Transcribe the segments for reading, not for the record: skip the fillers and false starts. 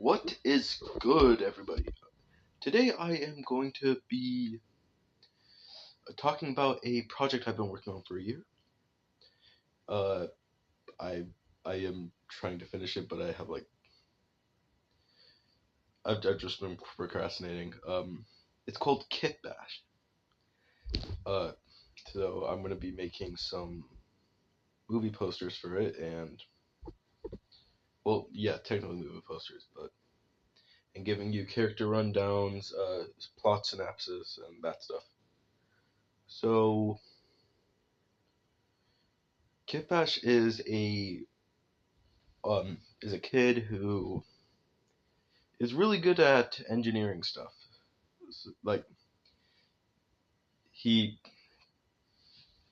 What is good, everybody? Today I am going to be talking about a project I've been working on for a year. Uh, I I am trying to finish it, but I've just been procrastinating. It's called Kitbash. Uh, so I'm gonna be making some movie posters for it, and yeah, technically movie posters, but and giving you character rundowns, plot synopsis, and that stuff. So Kitbash is a kid who is really good at engineering stuff. Like he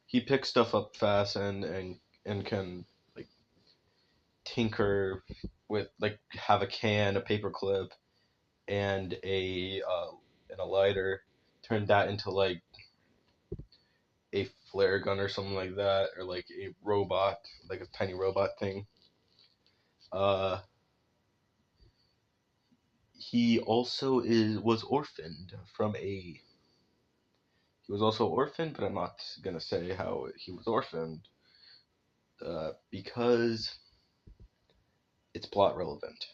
he picks stuff up fast and can like tinker with like have a can, a paper clip, and a lighter, turn that into like a flare gun or something like that, or like a robot, like a tiny robot thing. Uh, he also is was orphaned from a He was also orphaned, but I'm not gonna say how he was orphaned because it's plot relevant.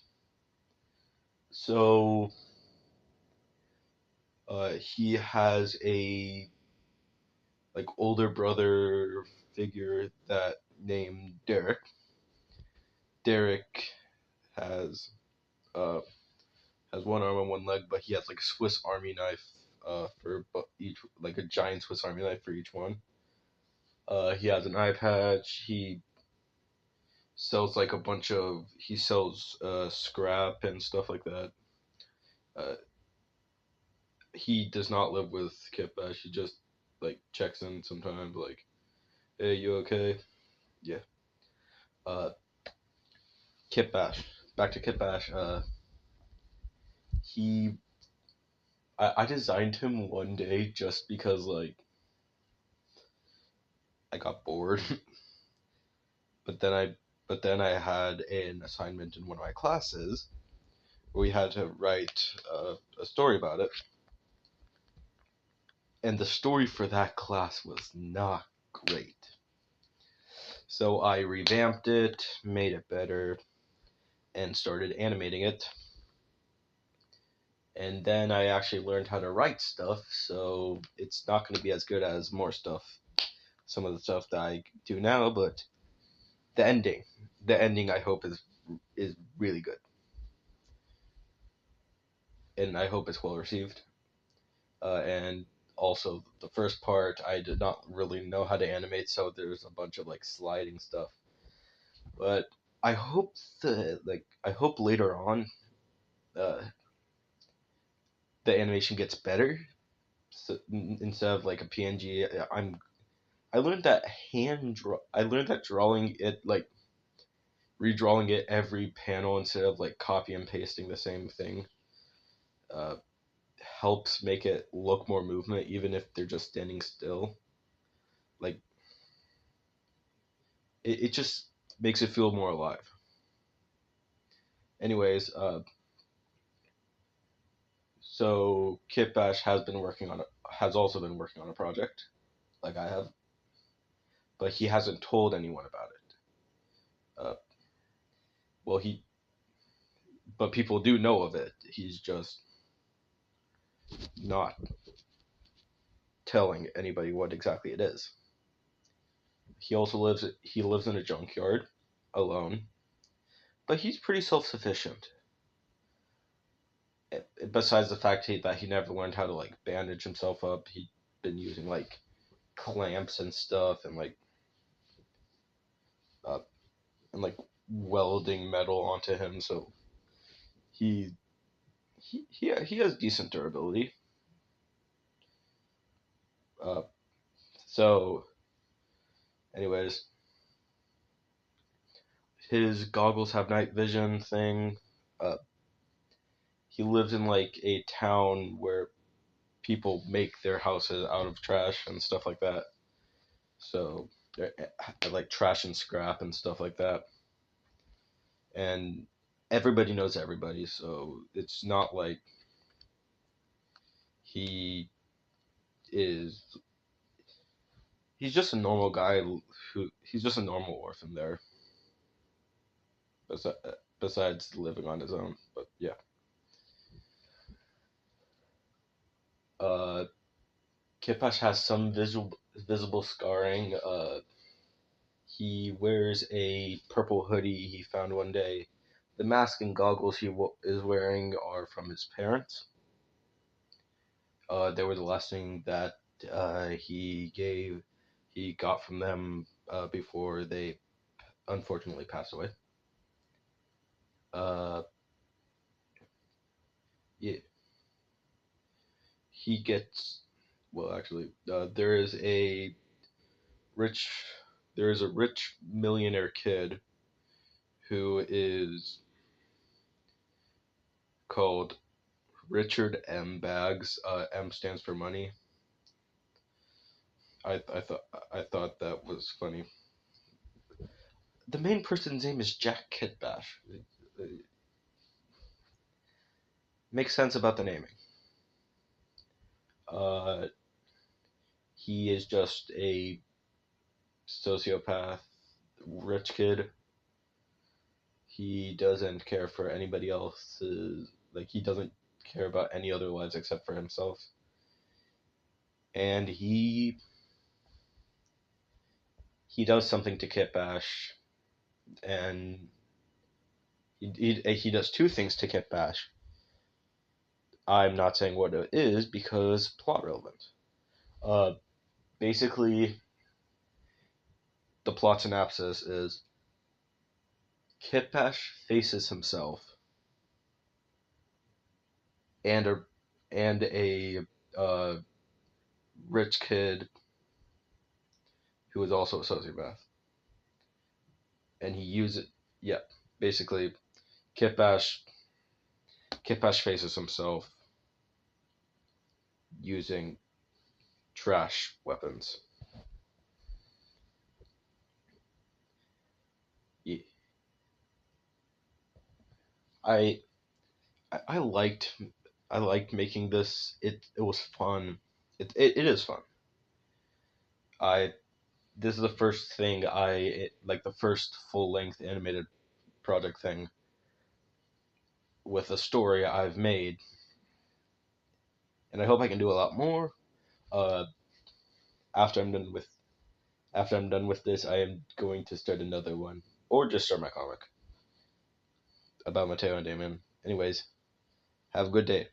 So he has a older brother figure that named Derek. Derek has uh, has one arm and one leg, but he has like a Swiss Army knife for each, like a giant Swiss Army knife for each one. He has an eye patch. He sells scrap and stuff like that. Uh, he does not live with Kitbash. He just like checks in sometimes, like, "Hey, you okay?" Yeah. Uh, Kitbash. Back to Kitbash. He. I designed him one day just because I got bored, but then I had an assignment in one of my classes where we had to write a story about it, and the story for that class was not great. So I revamped it, made it better, and started animating it. And then I actually learned how to write stuff, so it's not going to be as good as some of the stuff that I do now, but the ending, the ending I hope is really good, and I hope it's well received. And also the first part I did not really know how to animate, so there's a bunch of like sliding stuff. But I hope later on, uh, the animation gets better. So instead of like a PNG, I learned that I learned that drawing it like redrawing it every panel instead of like copy and pasting the same thing uh, helps make it look more movement even if they're just standing still. Like it just makes it feel more alive. Anyways, so Kitbash has also been working on a project like I have, but he hasn't told anyone about it. Uh, well, he but people do know of it. He's just not telling anybody what exactly it is. He lives in a junkyard alone, but he's pretty self-sufficient. Besides the fact that he never learned how to like bandage himself up, he'd been using like clamps and stuff uh, and like welding metal onto him, so he he has decent durability. Uh, so, anyways, his goggles have night vision thing. Uh, he lives in like a town where people make their houses out of trash and stuff like that. So they're like trash and scrap and stuff like that. And everybody knows everybody, so it's not like he is. He's just a normal guy who he's just a normal orphan there. Besides living on his own, but yeah. Uh, Kitbash has some visible scarring. He wears a purple hoodie he found one day. The mask and goggles is wearing are from his parents. They were the last thing that he got from them before they unfortunately passed away. Uh, yeah, he gets well. Actually, rich there is a rich millionaire kid who is called Richard M. Baggs. M stands for money. I thought I thought that was funny. The main person's name is Jack Kitbash. It makes sense about the naming. Uh, he is just a sociopath, rich kid. He doesn't care for anybody else's. Like he doesn't care about any other lives except for himself. And he does something to Kitbash, and he does two things to Kitbash. I'm not saying what it is because plot relevant. Uh, Basically, the plot synopsis is Kitbash faces himself and a uh, rich kid who is also a sociopath, and he uses yeah. Basically, Kitbash Kitbash faces himself using trash weapons. Yeah. I I liked making this. It was fun. It is fun. I This is the first thing like the first full length animated project thing with a story I've made, and I hope I can do a lot more. Uh, after I'm done with this, I am going to start another one, or just start my comic about Mateo and Damien. Anyways, have a good day.